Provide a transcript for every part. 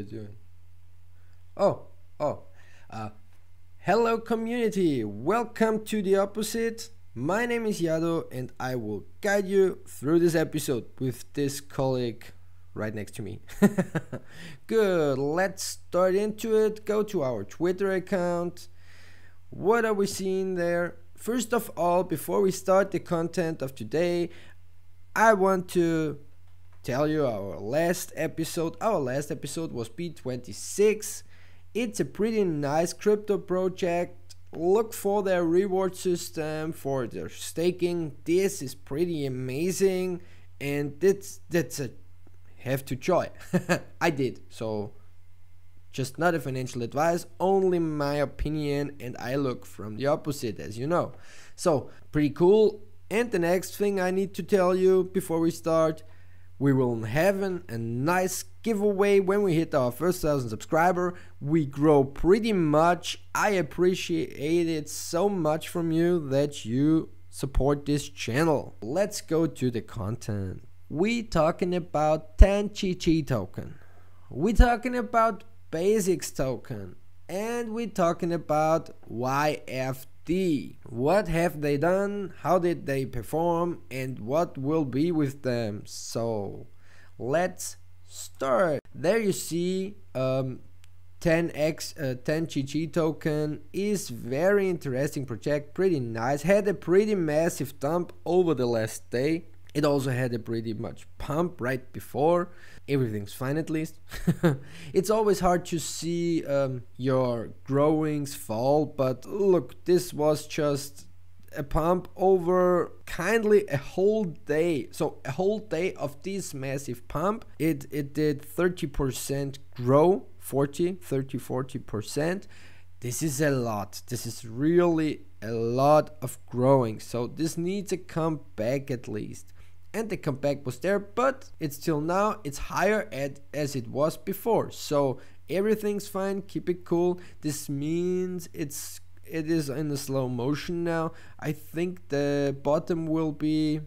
you doing? Oh, oh. Uh, Hello community, welcome to the opposite. My name is YADO and I will guide you through this episode with this colleague right next to me. Good, let's start into it. Go to our Twitter account. What are we seeing there? First of all, before we start the content of today, I want to tell you our last episode. Our last episode was B26. It's a pretty nice crypto project. Look for their reward system, for their staking. This is pretty amazing, and that's a have to try. I did, so just not a financial advice, only my opinion, and I look from the opposite, as you know. So pretty cool. And the next thing I need to tell you before we start, we will have a nice giveaway when we hit our first 1,000 subscriber. We grow pretty much. I appreciate it so much from you that you support this channel. Let's go to the content. We talking about XGG token. We talking about BASX token. And we talking about YFD. What have they done? How did they perform? And what will be with them? So let's start. There you see 10XGG token is very interesting project, pretty nice. Had a pretty massive dump over the last day. It also had a pretty much pump right before. Everything's fine at least. It's always hard to see your growings fall, but look, this was just a pump over kindly a whole day. So a whole day of this massive pump. It did 30% grow, 40%. This is a lot. This is really a lot of growing. So this needs a comeback at least. And the comeback was there, but it's still now, it's higher as it was before. So everything's fine, keep it cool. This means it is in a slow motion now. I think the bottom will be,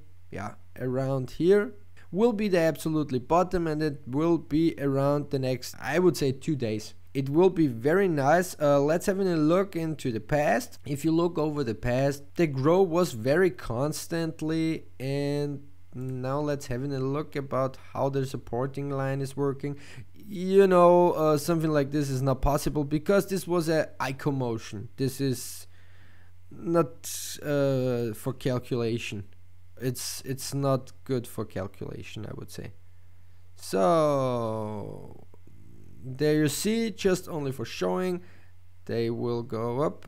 around here. Will be the absolutely bottom, and it will be around the next, I would say, 2 days. It will be very nice. Let's have a look into the past. If you look over the past, the growth was very constantly, and now let's have a look about how the supporting line is working. You know, something like this is not possible because this was a ICO motion. This is not for calculation. It's not good for calculation, I would say. So there you see, just only for showing, they will go up.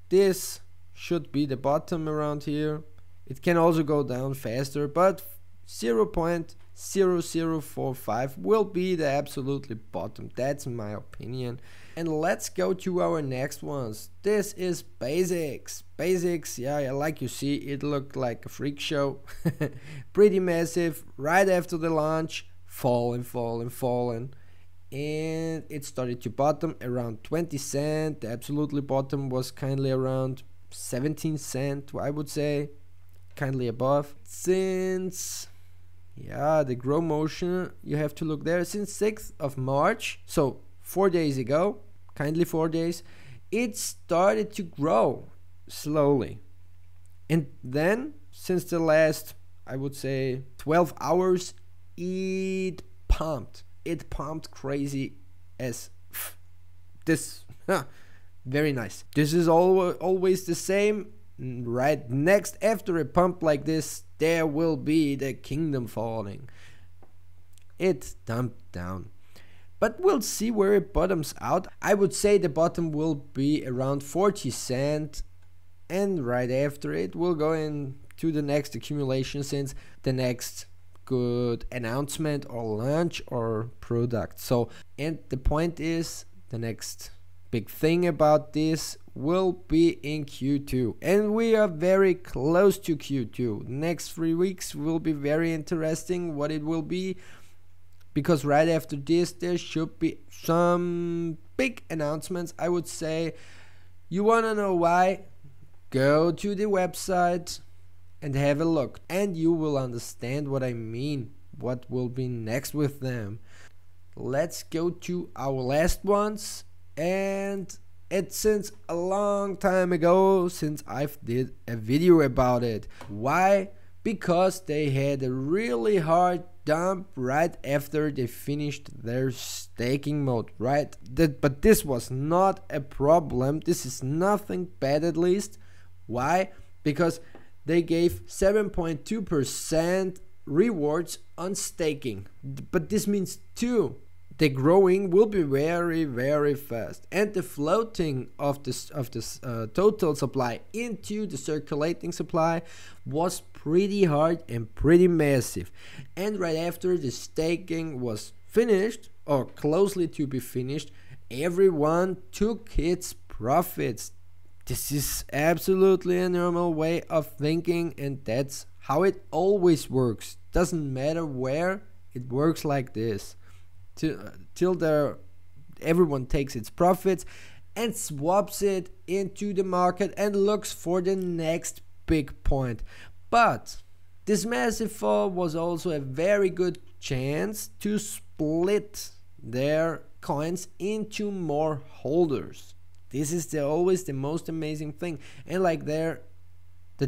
This should be the bottom around here. It can also go down faster, but 0.0045 will be the absolutely bottom. That's my opinion. And let's go to our next ones. This is BASX. BASX, yeah, like you see, it looked like a freak show. Pretty massive. Right after the launch, falling. And it started to bottom around 20 cents. The absolutely bottom was kindly around 17 cents, I would say. Kindly above. Since the grow motion, you have to look there, since 6th of March, so 4 days ago, kindly 4 days, it started to grow slowly. And then since the last, I would say, 12 hours, it pumped crazy as this. Very nice. This is always the same. Right next, after a pump like this, there will be the kingdom falling. It dumped down, but we'll see where it bottoms out. I would say the bottom will be around 40 cents, and right after it will go into the next accumulation, since the next good announcement or launch or product. So, and the point is, the next big thing about this will be in Q2, and we are very close to Q2. Next 3 weeks will be very interesting what it will be, because right after this there should be some big announcements, I would say. You wanna know why? Go to the website and have a look, and you will understand what I mean, what will be next with them. let's go to our last ones. And it's since a long time ago since I've did a video about it. Why? Because they had a really hard dump right after they finished their staking mode, right? But this was not a problem. This is nothing bad, at least. Why? Because they gave 7.2% rewards on staking. But this means too, the growing will be very fast, and the floating of this total supply into the circulating supply was pretty hard and pretty massive. And right after the staking was finished, or closely to be finished, everyone took its profits. This is absolutely a normal way of thinking, and that's how it always works. Doesn't matter where, it works like this. Till everyone takes its profits and swaps it into the market and looks for the next big point. But this massive fall was also a very good chance to split their coins into more holders. This is always the most amazing thing. And like the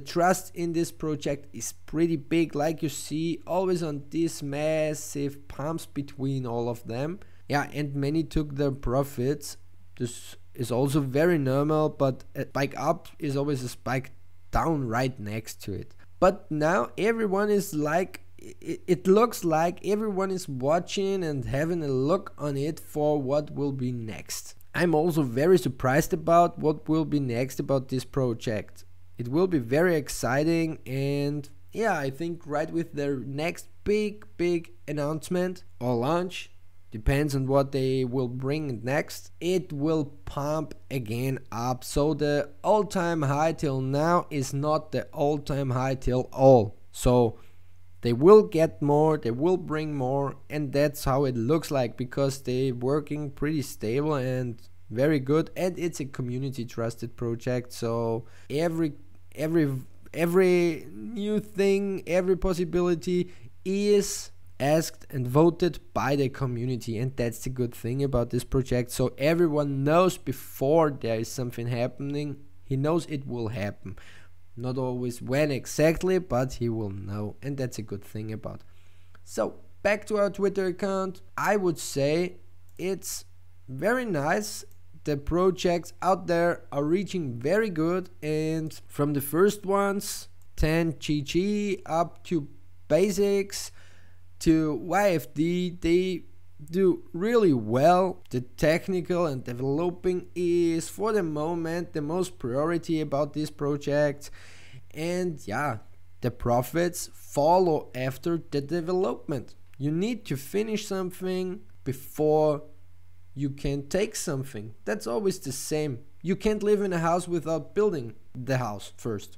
trust in this project is pretty big, like you see always on these massive pumps between all of them. Yeah, and many took their profits. This is also very normal, but a spike up is always a spike down right next to it. But now everyone is like, it looks like everyone is watching and having a look on it for what will be next. I'm also very surprised about what will be next about this project. It will be very exciting, and yeah, I think right with their next big announcement or launch, depends on what they will bring next, it will pump again up. So the all-time high till now is not the all-time high till all. So they will get more, they will bring more, and that's how it looks like, because they're working pretty stable and very good, and it's a community trusted project. So every new thing, every possibility is asked and voted by the community, and that's the good thing about this project. So everyone knows before there is something happening, he knows it will happen. Not always when exactly, but he will know, and that's a good thing about. So back to our Twitter account, I would say it's very nice. The projects out there are reaching very good, and from the first ones, 10GG up to BASX to YFD, they do really well. The technical and developing is for the moment the most priority about this project, and yeah, the profits follow after the development. You need to finish something before you can take something. That's always the same. You can't live in a house without building the house first.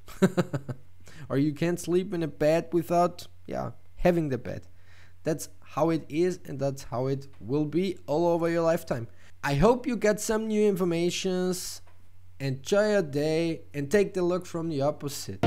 Or you can't sleep in a bed without having the bed. That's how it is, and that's how it will be all over your lifetime. I hope you got some new informations. Enjoy your day and take the look from the opposite.